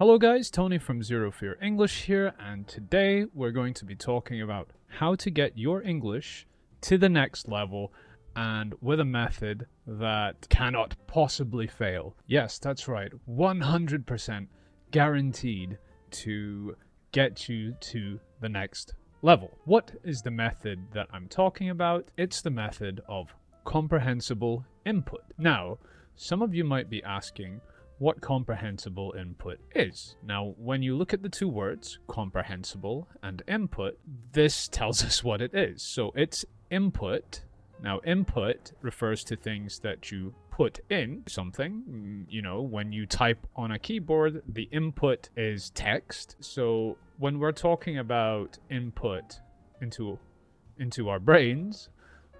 Hello guys, Tony from Zero Fear English here, and today we're going to be talking about how to get your English to the next level and with a method that cannot possibly fail. Yes, that's right, 100% guaranteed to get you to the next level. What is the method that I'm talking about? It's the method of comprehensible input. Now, some of you might be asking what comprehensible input is. Now, when you look at the two words, comprehensible and input, this tells us what it is. So it's input. Now, input refers to things that you put in something. You know, when you type on a keyboard, the input is text. So when we're talking about input into our brains,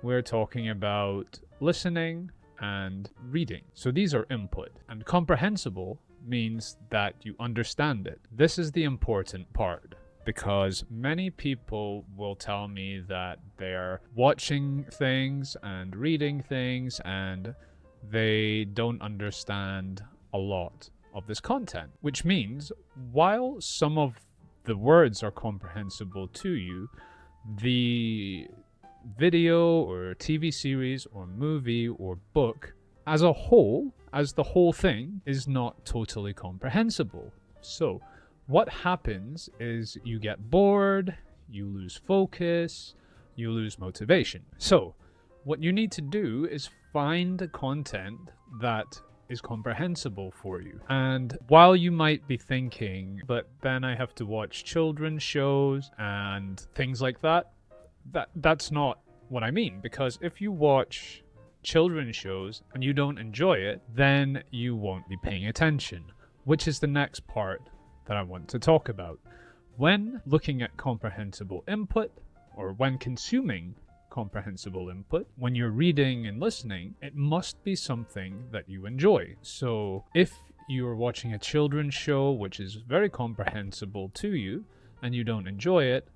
we're talking about listening and reading. So these are input. And comprehensible means that you understand it. This is the important part, because many people will tell me that they're watching things and reading things and they don't understand a lot of this content, which means while some of the words are comprehensible to you, the video or TV series or movie or book as a whole, as the whole thing, is not totally comprehensible. So what happens is you get bored, you lose focus, you lose motivation. So what you need to do is find content that is comprehensible for you. And while you might be thinking, but then I have to watch children's shows and things like that, that's not what I mean, because if you watch children's shows and you don't enjoy it, then you won't be paying attention, which is the next part that I want to talk about. When looking at comprehensible input, or when consuming comprehensible input, when you're reading and listening, it must be something that you enjoy. So if you're watching a children's show which is very comprehensible to you and you don't enjoy it,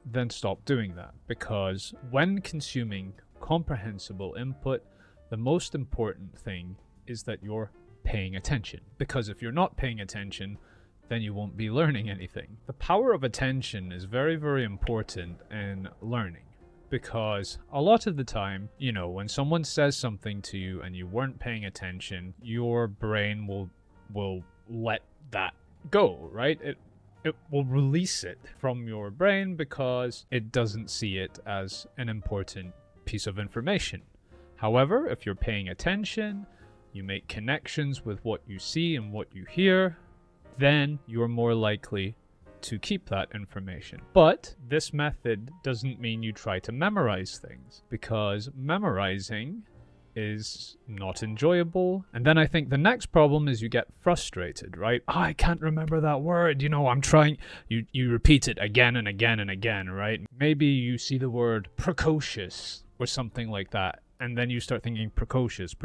then stop doing that. Because when consuming comprehensible input, the most important thing is that you're paying attention. Because if you're not paying attention, then you won't be learning anything. The power of attention is very, very important in learning. Because a lot of the time, you know, when someone says something to you and you weren't paying attention, your brain will let that go, right? It will release it from your brain because it doesn't see it as an important piece of information. However, if you're paying attention, you make connections with what you see and what you hear, then you're more likely to keep that information. But this method doesn't mean you try to memorize things, because memorizing is not enjoyable. And then I think the next problem is you get frustrated, right? Oh, I can't remember that word. You know, I'm trying. You repeat it again and again and again, right? Maybe you see the word precocious or something like that, and then you start thinking precocious.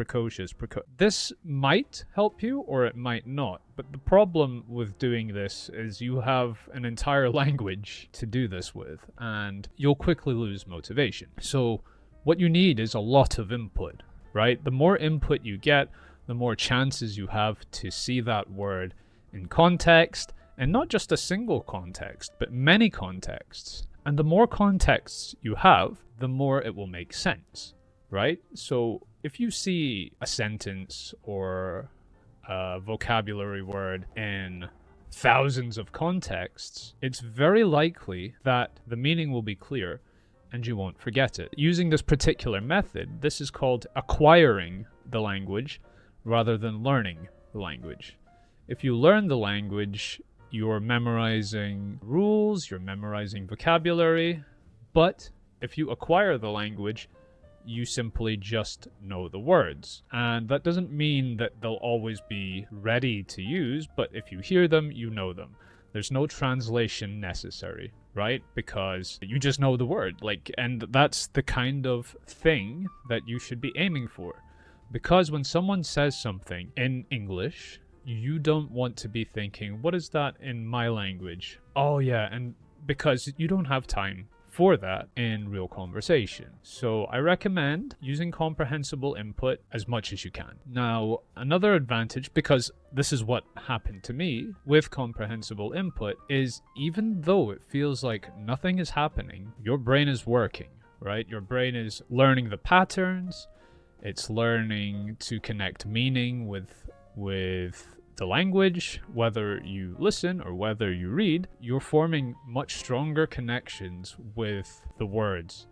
This might help you or it might not. But the problem with doing this is you have an entire language to do this with, and you'll quickly lose motivation. So what you need is a lot of input, right? The more input you get, the more chances you have to see that word in context, and not just a single context, but many contexts. And the more contexts you have, the more it will make sense, right? So if you see a sentence or a vocabulary word in thousands of contexts, it's very likely that the meaning will be clear and you won't forget it. Using this particular method, this is called acquiring the language rather than learning the language. If you learn the language, you're memorizing rules, you're memorizing vocabulary, but if you acquire the language, you simply just know the words. And that doesn't mean that they'll always be ready to use, but if you hear them, you know them. There's no translation necessary, right? Because you just know the word. And that's the kind of thing that you should be aiming for. Because when someone says something in English, you don't want to be thinking, what is that in my language? Oh yeah, and because you don't have time for that in real conversation. So I recommend using comprehensible input as much as you can. Now, another advantage, because this is what happened to me with comprehensible input, is even though it feels like nothing is happening, your brain is working, right? Your brain is learning the patterns, it's learning to connect meaning with the language. Whether you listen or whether you read, you're forming much stronger connections with the words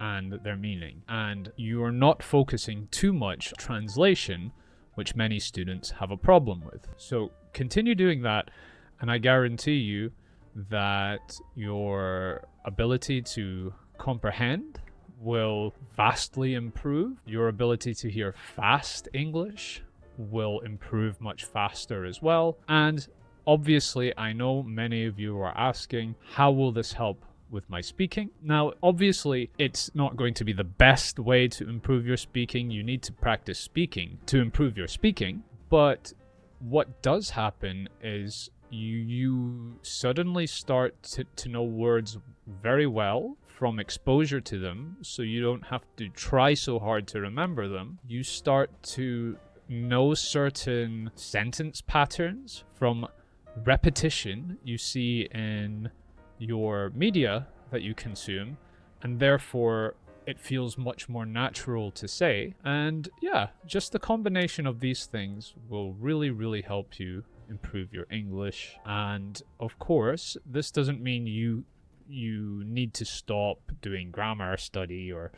and their meaning. And you're not focusing too much on translation, which many students have a problem with. So continue doing that, and I guarantee you that your ability to comprehend will vastly improve. Your ability to hear fast English will improve much faster as well. And obviously, I know many of you are asking, how will this help with my speaking? Now, obviously, it's not going to be the best way to improve your speaking. You need to practice speaking to improve your speaking. But what does happen is you suddenly start to know words very well from exposure to them, so you don't have to try so hard to remember them. You start to know certain sentence patterns from repetition you see in your media that you consume, and therefore it feels much more natural to say. And yeah, just the combination of these things will really help you improve your English. And of course, this doesn't mean you need to stop doing grammar study or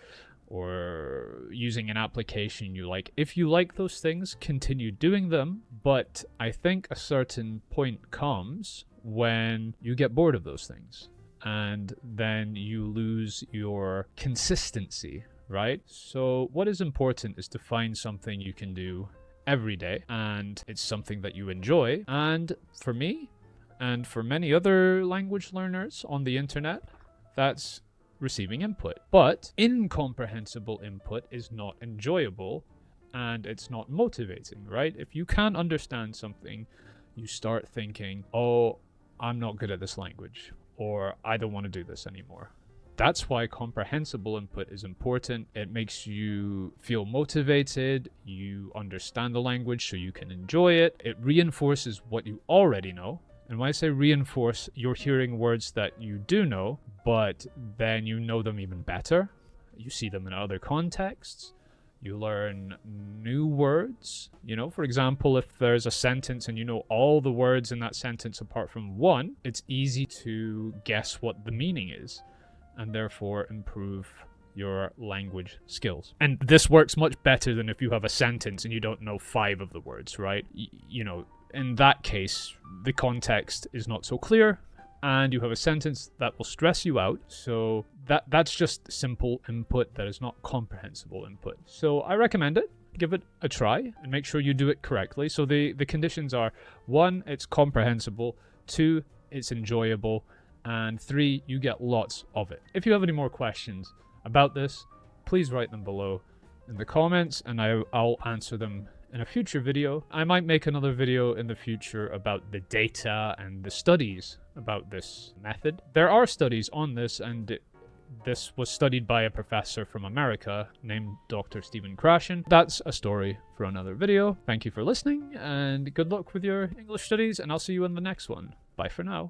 using an application you like. If you like those things, continue doing them. But I think a certain point comes when you get bored of those things, and then you lose your consistency, right? So what is important is to find something you can do every day, and it's something that you enjoy. And for me, and for many other language learners on the internet, that's receiving input. But incomprehensible input is not enjoyable, and it's not motivating, right? If you can't understand something, you start thinking, oh, I'm not good at this language, or I don't want to do this anymore. That's why comprehensible input is important. It makes you feel motivated, you understand the language so you can enjoy it. It reinforces what you already know. And when I say reinforce, you're hearing words that you do know, but then you know them even better. You see them in other contexts. You learn new words. You know, for example, if there's a sentence and you know all the words in that sentence apart from one, it's easy to guess what the meaning is, and therefore improve your language skills. And this works much better than if you have a sentence and you don't know 5 of the words, right? You know, in that case, the context is not so clear, and you have a sentence that will stress you out. So that's just simple input that is not comprehensible input. So I recommend it. Give it a try and make sure you do it correctly. So the conditions are: 1, it's comprehensible; 2, it's enjoyable; and 3, you get lots of it. If you have any more questions about this, please write them below in the comments, and I'll answer them in a future video. I might make another video in the future about the data and the studies about this method. There are studies on this, and this was studied by a professor from America named Dr. Stephen Krashen. That's a story for another video. Thank you for listening, and good luck with your English studies, and I'll see you in the next one. Bye for now.